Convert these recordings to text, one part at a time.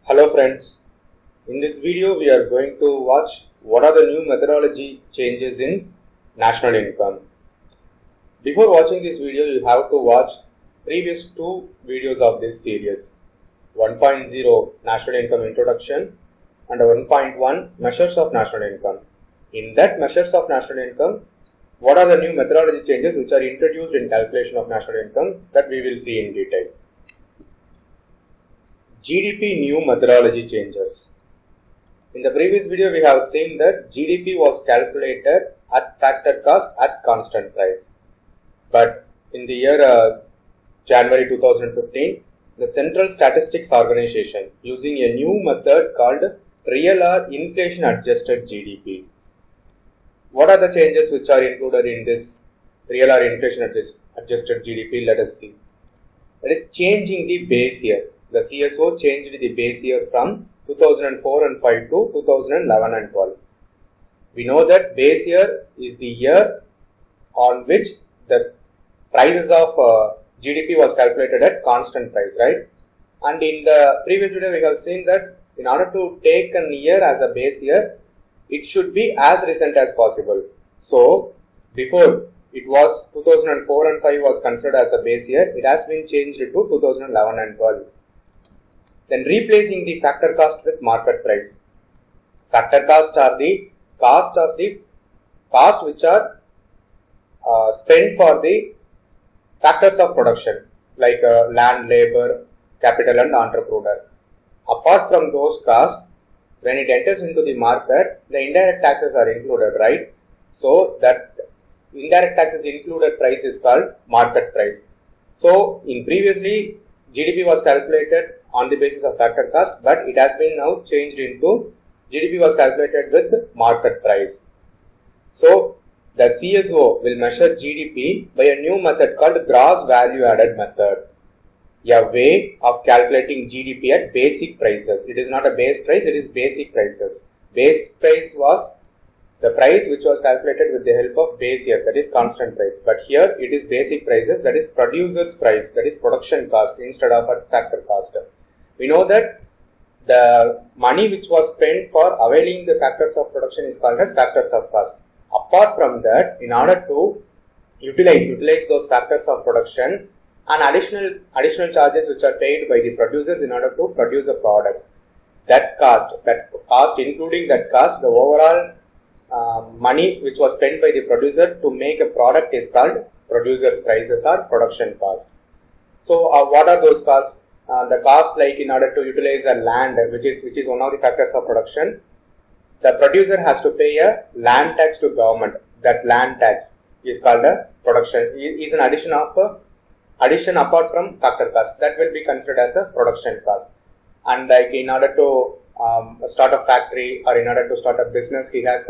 Hello friends, in this video we are going to watch what are the new methodology changes in national income. Before watching this video you have to watch previous two videos of this series, 1.0 National Income Introduction and 1.1 Measures of National Income. In that Measures of National Income, what are the new methodology changes which are introduced in calculation of national income that we will see in detail. GDP new methodology changes. In the previous video, we have seen that GDP was calculated at factor cost at constant price. But in the year January 2015, the Central Statistics Organization using a new method called real or inflation adjusted GDP. What are the changes which are included in this real or inflation adjusted GDP? Let us see. That is changing the base year. The CSO changed the base year from 2004 and 5 to 2011 and 12. We know that base year is the year on which the prices of GDP was calculated at constant price, right? And in the previous video we have seen that in order to take a year as a base year, it should be as recent as possible. So before it was 2004 and 5 was considered as a base year, it has been changed to 2011 and 12. Then replacing the factor cost with market price. Factor cost are the cost which are spent for the factors of production like land, labor, capital and entrepreneur. Apart from those costs, when it enters into the market, the indirect taxes are included, right? So that indirect taxes included price is called market price. So in previously GDP was calculated on the basis of factor cost, but it has been now changed into GDP was calculated with market price. So the CSO will measure GDP by a new method called gross value added method, a way of calculating GDP at basic prices. It is not a base price, it is basic prices. Base price was the price which was calculated with the help of base year, that is constant price. But here it is basic prices, that is producer's price, that is production cost instead of a factor cost. We know that the money which was spent for availing the factors of production is called as factors of cost. Apart from that, in order to utilize those factors of production, and additional charges which are paid by the producers in order to produce a product. That cost including that cost, the overall money which was spent by the producer to make a product is called producer's prices or production cost. So what are those costs? The cost like in order to utilize a land which is one of the factors of production, the producer has to pay a land tax to government. That land tax is called a production, is an addition apart from factor cost, that will be considered as a production cost. And like in order to start a factory or in order to start a business, he has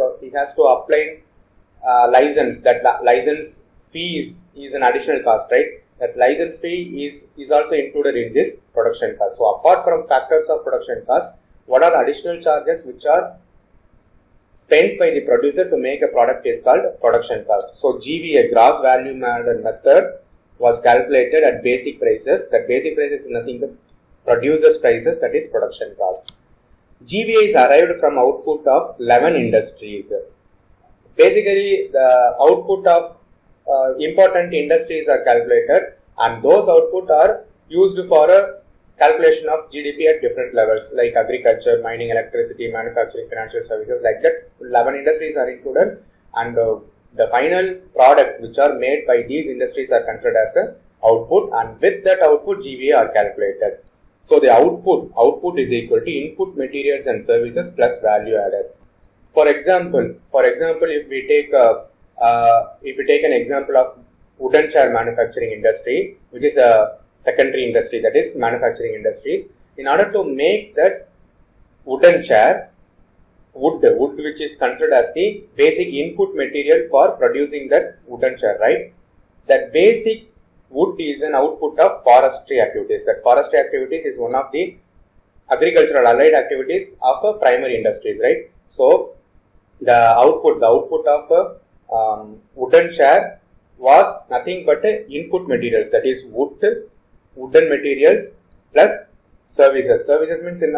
to apply license. That license fee is an additional cost, right? That license fee is also included in this production cost. So apart from factors of production cost, what are the additional charges which are spent by the producer to make a product is called production cost. So GVA, gross value added method, was calculated at basic prices. That basic prices is nothing but producer's prices, that is production cost. GVA is arrived from output of 11 industries. Basically, the output of important industries are calculated, and those output are used for a calculation of GDP at different levels like agriculture, mining, electricity, manufacturing, financial services, like that. 11 industries are included, and the final product which are made by these industries are considered as a output, and with that output GVA are calculated. So the output is equal to input materials and services plus value added. For example, if we take an example of wooden chair manufacturing industry, which is a secondary industry, that is manufacturing industries. In order to make that wooden chair, wood which is considered as the basic input material for producing that wooden chair, right? That basic wood is an output of forestry activities. That forestry activities is one of the agricultural allied activities of primary industries, right? So the output of a wooden chair was nothing but input materials, that is wooden materials plus services. Services means in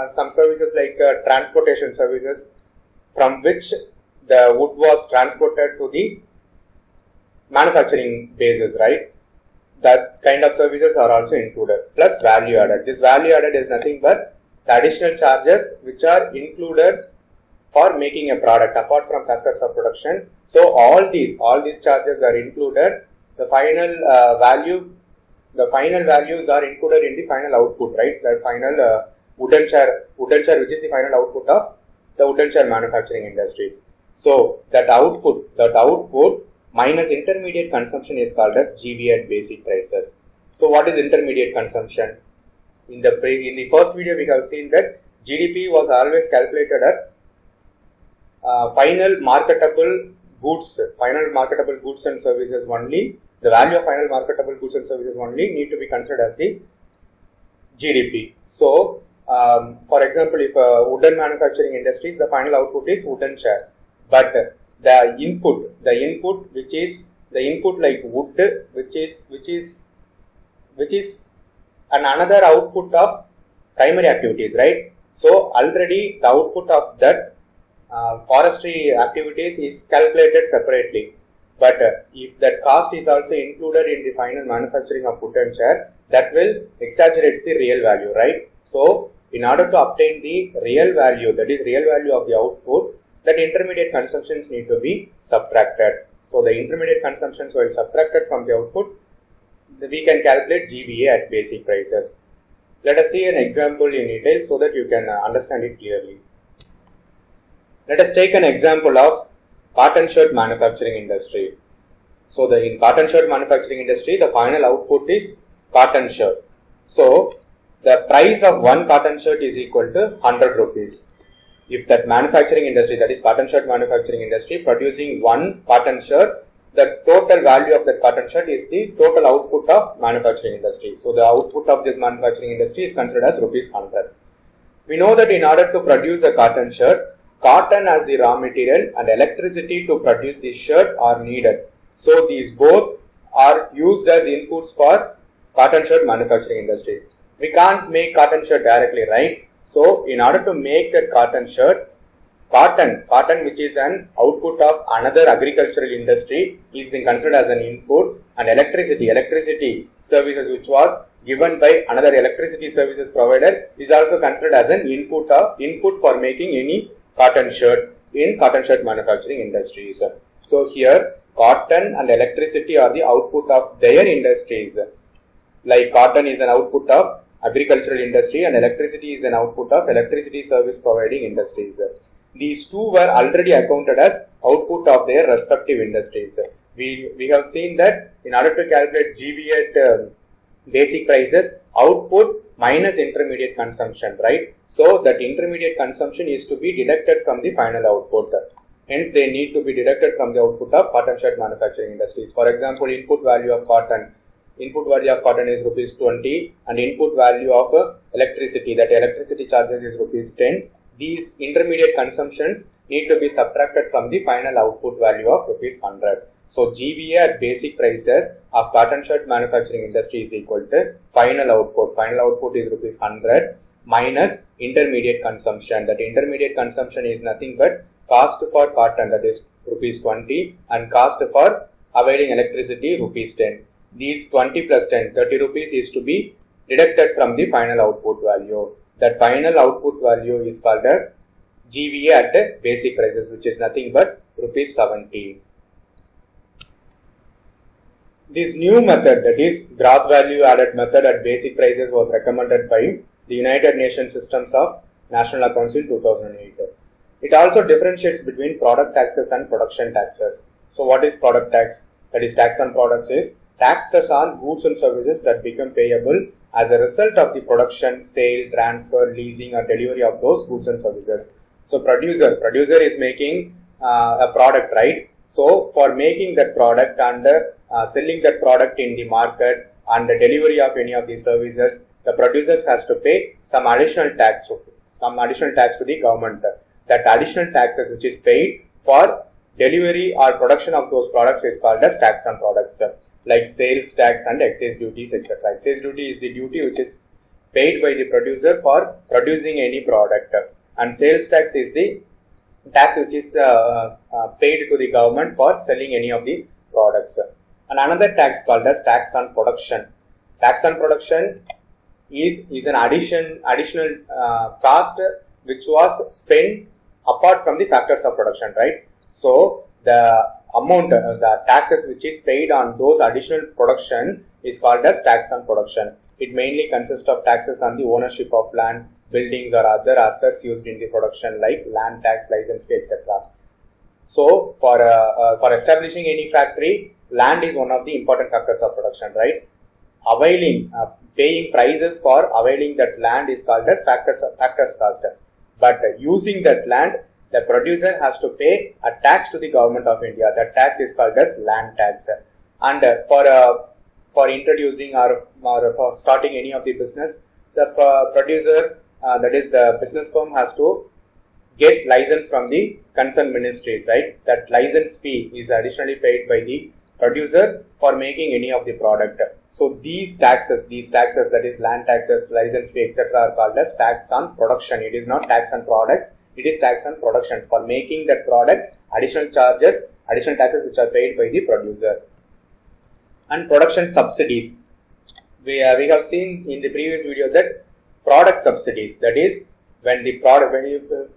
some services like transportation services, from which the wood was transported to the manufacturing bases, right? That kind of services are also included, plus value added. This value added is nothing but the additional charges which are included for making a product apart from factors of production. So all these charges are included. The final values are included in the final output, right? The final wooden chair which is the final output of the wooden chair manufacturing industries. So that output minus intermediate consumption is called as GVA at basic prices. So what is intermediate consumption? In the first video we have seen that GDP was always calculated at final marketable goods and services only. The value of final marketable goods and services only need to be considered as the GDP. So, for example, if wooden manufacturing industries, the final output is wooden chair, but the input which is the input like wood, which is another output of primary activities, right? So already the output of that forestry activities is calculated separately, but if that cost is also included in the final manufacturing of wooden chair, that will exaggerate the real value, right? So in order to obtain the real value, that is real value of the output, that intermediate consumptions need to be subtracted. So the intermediate consumptions while subtracted from the output, we can calculate GVA at basic prices. Let us see an example in detail so that you can understand it clearly. Let us take an example of cotton shirt manufacturing industry. So in cotton shirt manufacturing industry, the final output is cotton shirt. So the price of one cotton shirt is equal to 100 rupees. If that manufacturing industry, that is cotton shirt manufacturing industry, producing one cotton shirt, the total value of that cotton shirt is the total output of manufacturing industry. So the output of this manufacturing industry is considered as rupees 100. We know that in order to produce a cotton shirt, cotton as the raw material and electricity to produce the shirt are needed. So these both are used as inputs for cotton shirt manufacturing industry. We can't make cotton shirt directly, right? So in order to make that cotton shirt, cotton which is an output of another agricultural industry is being considered as an input, and electricity services which was given by another electricity services provider is also considered as an input for making any cotton shirt in cotton shirt manufacturing industries. So here cotton and electricity are the output of their industries. Like cotton is an output of agricultural industry and electricity is an output of electricity service providing industries. These two were already accounted as output of their respective industries. We have seen that in order to calculate GVA at basic prices, output minus intermediate consumption, right? So that intermediate consumption is to be deducted from the final output. Hence, they need to be deducted from the output of cotton shirt manufacturing industries. For example, input value of cotton is rupees 20 and input value of electricity, that electricity charges is rupees 10. These intermediate consumptions need to be subtracted from the final output value of rupees 100. So GVA at basic prices of cotton shirt manufacturing industry is equal to final output. Final output is rupees 100 minus intermediate consumption. That intermediate consumption is nothing but cost for cotton, that is rupees 20, and cost for availing electricity rupees 10. These 20 plus 10, 30 rupees is to be deducted from the final output value. That final output value is called as GVA at basic prices, which is nothing but rupees 70. This new method, that is gross value added method at basic prices, was recommended by the United Nations Systems of National Accounts in 2008. It also differentiates between product taxes and production taxes. So what is product tax? That is tax on products is taxes on goods and services that become payable as a result of the production, sale, transfer, leasing or delivery of those goods and services. So producer is making a product, right? So for making that product and selling that product in the market and the delivery of any of these services, the producers has to pay some additional tax to the government. That additional taxes which is paid for delivery or production of those products is called as tax on products, like sales tax and excise duties, etc. Excise duty is the duty which is paid by the producer for producing any product, and sales tax is the tax which is paid to the government for selling any of the products. And another tax called as tax on production. Tax on production is an additional cost which was spent apart from the factors of production, right? So the amount, the taxes which is paid on those additional production is called as tax on production. It mainly consists of taxes on the ownership of land, buildings or other assets used in the production like land tax, license fee, etc. So for establishing any factory, land is one of the important factors of production, right? Paying prices for availing that land is called as factors cost. But using that land, the producer has to pay a tax to the government of India. That tax is called as land tax. And for introducing or for starting any of the business, the producer, that is the business firm, has to get license from the concerned ministries, right? That license fee is additionally paid by the producer for making any of the product. So these taxes, that is land taxes, license fee, etc., are called as tax on production. It is not tax on products, it is tax on production. For making that product, additional charges, additional taxes which are paid by the producer. And production subsidies. We have seen in the previous video that product subsidies, that is when the product,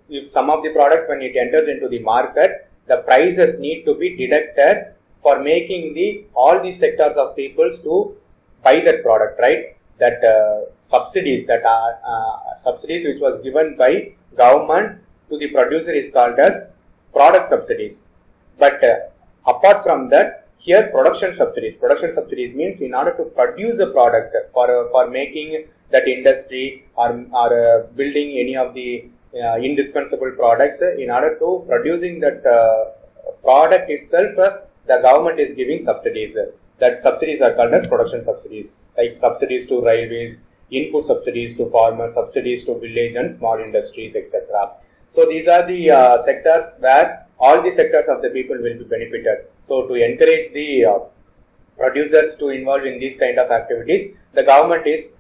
if some of the products, when it enters into the market, the prices need to be deducted for making all the sectors of peoples to buy that product, right? That subsidies which was given by government to the producer is called as product subsidies. But apart from that, here production subsidies means in order to produce a product for making that industry or building any of the indispensable products, in order to producing that product itself, the government is giving subsidies. That subsidies are called as production subsidies, like subsidies to railways, input subsidies to farmers, subsidies to village and small industries, etc. So these are the sectors where all the sectors of the people will be benefited. So to encourage the producers to involve in these kind of activities, the government is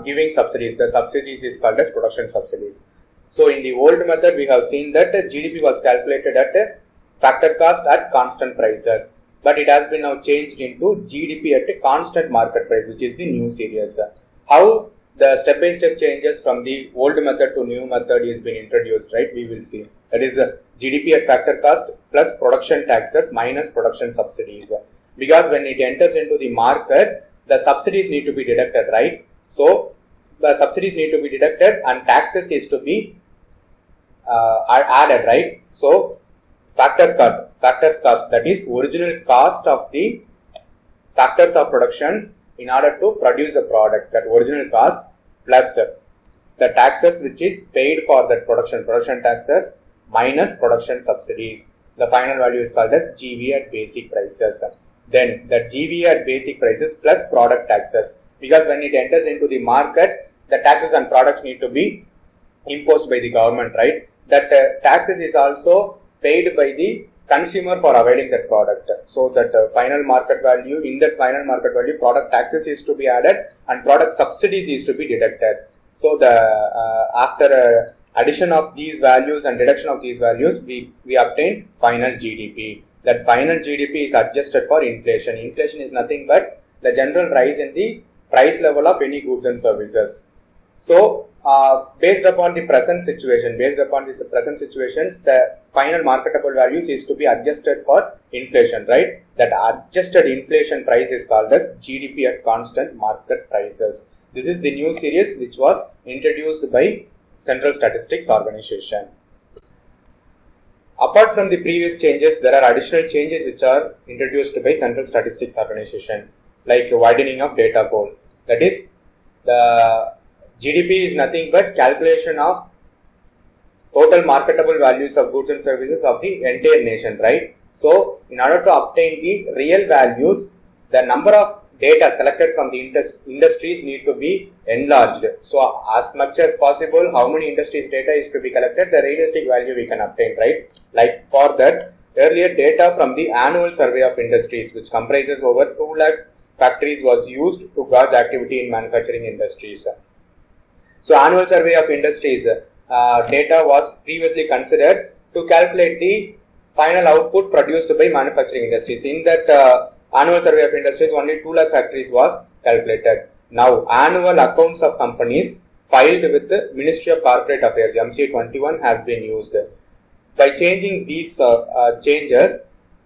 giving subsidies. The subsidies is called as production subsidies. So in the old method, we have seen that GDP was calculated at factor cost at constant prices, but it has been now changed into GDP at a constant market price, which is the new series. How the step-by-step changes from the old method to new method is been introduced, right? We will see. That is GDP at factor cost plus production taxes minus production subsidies. Because when it enters into the market, the subsidies need to be deducted, right? So the subsidies need to be deducted and taxes is to be added, right? So factors cost, that is original cost of the factors of productions in order to produce a product, that original cost plus the taxes which is paid for that production taxes minus production subsidies. The final value is called as GV at basic prices. Then the GV at basic prices plus product taxes, because when it enters into the market, the taxes on products need to be imposed by the government, right? That taxes is also paid by the consumer for availing that product. So that final market value, in that final market value, product taxes is to be added and product subsidies is to be deducted. So the after addition of these values and deduction of these values, we obtain final GDP. That final GDP is adjusted for inflation. Inflation is nothing but the general rise in the price level of any goods and services. So based upon the present situation, the final marketable values is to be adjusted for inflation, right? That adjusted inflation price is called as GDP at constant market prices. This is the new series which was introduced by Central Statistics Organization. Apart from the previous changes, there are additional changes which are introduced by Central Statistics Organization, like widening of data pool. That is, the GDP is nothing but calculation of total marketable values of goods and services of the entire nation, right? So, in order to obtain the real values, the number of data collected from the industries need to be enlarged. So, as much as possible, how many industries data is to be collected, the realistic value we can obtain, right? Like for that, earlier data from the annual survey of industries, which comprises over 2 lakh factories, was used to gauge activity in manufacturing industries. So annual survey of industries data was previously considered to calculate the final output produced by manufacturing industries. In that annual survey of industries, only 2 lakh factories was calculated. Now annual accounts of companies filed with the Ministry of Corporate Affairs, MCA 21, has been used. By changing these changes,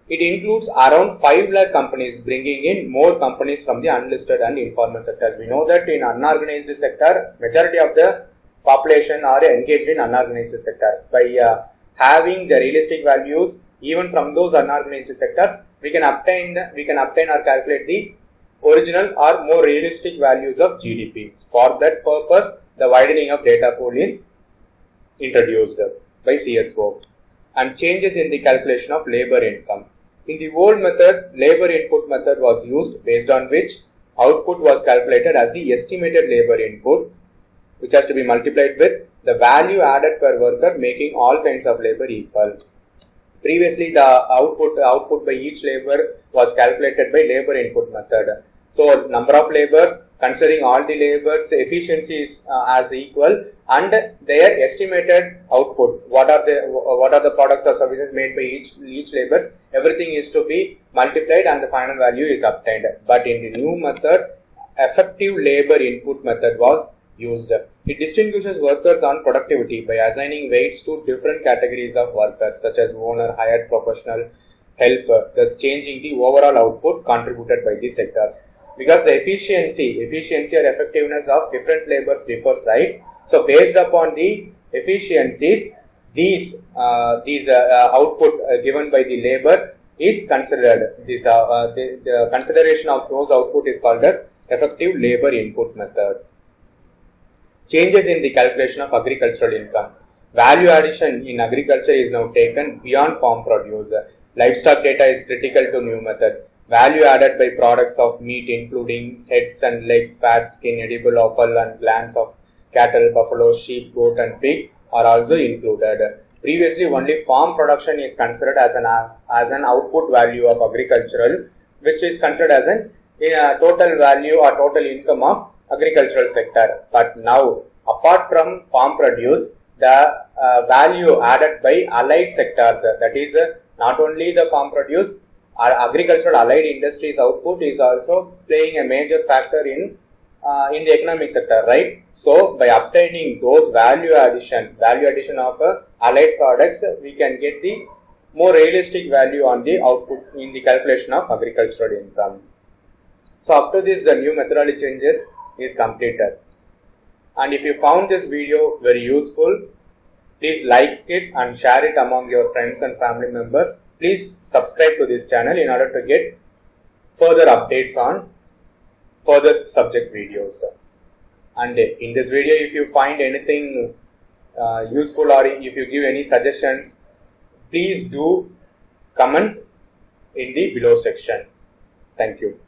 it includes around 5 lakh companies, bringing in more companies from the unlisted and informal sectors. We know that in unorganized sector, majority of the population are engaged in unorganized sector. By having the realistic values even from those unorganized sectors, we can obtain or calculate the original or more realistic values of GDP. For that purpose, the widening of data pool is introduced by CSO. And changes in the calculation of labor income. In the old method, labor input method was used, based on which output was calculated as the estimated labor input, which has to be multiplied with the value added per worker, making all kinds of labor equal. Previously, the output by each labor was calculated by labor input method. So number of labors, considering all the labors efficiencies as equal, and their estimated output, what are the products or services made by each labors, everything is to be multiplied and the final value is obtained. But in the new method, effective labor input method was used. It distinguishes workers on productivity by assigning weights to different categories of workers, such as owner, hired professional, helper, thus changing the overall output contributed by the sectors. Because the efficiency or effectiveness of different labors differs, right? So based upon the efficiencies, these output given by the labor is considered. The consideration of those output is called as effective labor input method. Changes in the calculation of agricultural income. Value addition in agriculture is now taken beyond farm produce. Livestock data is critical to new method. Value added by products of meat, including heads and legs, fat, skin, edible offal and glands of cattle, buffalo, sheep, goat and pig are also included. Previously, only farm production is considered as an output value of agricultural, which is considered as an total value or total income of agricultural sector. But now, apart from farm produce, the value added by allied sectors, that is not only the farm produce, our agricultural allied industries output is also playing a major factor in the economic sector, right? So by obtaining those value addition of allied products, we can get the more realistic value on the output in the calculation of agricultural income. So up to this, the new methodology changes is completed. And if you found this video very useful, please like it and share it among your friends and family members. Please subscribe to this channel in order to get further updates on further subject videos. And in this video, if you find anything useful or if you give any suggestions, please do comment in the below section. Thank you.